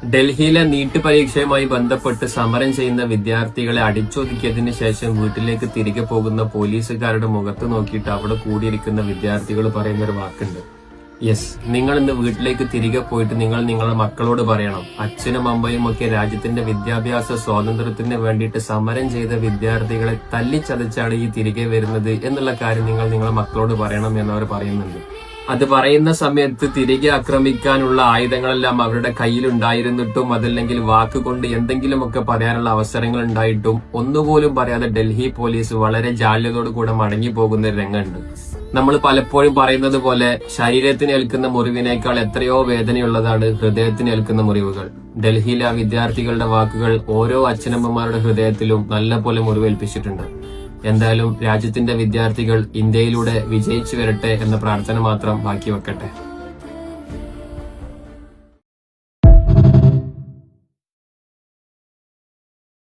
ഡൽഹിയിലെ നീറ്റ് പരീക്ഷയുമായി ബന്ധപ്പെട്ട് സമരം ചെയ്യുന്ന വിദ്യാർത്ഥികളെ അടിച്ചൊതുക്കിയതിനു ശേഷം വീട്ടിലേക്ക് തിരികെ പോകുന്ന പോലീസുകാരുടെ മുഖത്ത് നോക്കിയിട്ട് അവിടെ കൂടിയിരിക്കുന്ന വിദ്യാർത്ഥികൾ പറയുന്ന ഒരു വാക്കുണ്ട്. യെസ്, നിങ്ങൾ ഇന്ന് വീട്ടിലേക്ക് തിരികെ പോയിട്ട് നിങ്ങൾ നിങ്ങളുടെ മക്കളോട് പറയണം, അച്ഛനും അമ്മയും ഒക്കെ രാജ്യത്തിന്റെ വിദ്യാഭ്യാസ സ്വാതന്ത്ര്യത്തിന് വേണ്ടിയിട്ട് സമരം ചെയ്ത വിദ്യാർത്ഥികളെ തല്ലിച്ചതച്ചാണ് ഈ തിരികെ വരുന്നത് എന്നുള്ള കാര്യം നിങ്ങൾ നിങ്ങളുടെ മക്കളോട് പറയണം എന്നവർ പറയുന്നുണ്ട്. അത് പറയുന്ന സമയത്ത് തിരികെ ആക്രമിക്കാനുള്ള ആയുധങ്ങളെല്ലാം അവരുടെ കയ്യിലുണ്ടായിരുന്നിട്ടും അതല്ലെങ്കിൽ വാക്കുകൊണ്ട് എന്തെങ്കിലുമൊക്കെ പറയാനുള്ള അവസരങ്ങൾ ഉണ്ടായിട്ടും ഒന്നുപോലും പറയാതെ ഡൽഹി പോലീസ് വളരെ ജാള്യതയോടു കൂടെ മടങ്ങി പോകുന്ന ഒരു രംഗമുണ്ട്. നമ്മൾ പലപ്പോഴും പറയുന്നത് പോലെ ശരീരത്തിന് ഏൽക്കുന്ന മുറിവിനേക്കാൾ എത്രയോ വേദനയുള്ളതാണ് ഹൃദയത്തിന് ഏൽക്കുന്ന മുറിവുകൾ. ഡൽഹിയിലെ ആ വിദ്യാർത്ഥികളുടെ വാക്കുകൾ ഓരോ അച്ഛനമ്മമാരുടെ ഹൃദയത്തിലും നല്ലപോലെ മുറിവേൽപ്പിച്ചിട്ടുണ്ട്. എന്തായാലും രാജ്യത്തിന്റെ വിദ്യാർത്ഥികൾ ഇന്ത്യയിലൂടെ വിജയിച്ചു വരട്ടെ എന്ന പ്രാർത്ഥന മാത്രം ബാക്കി വെക്കട്ടെ.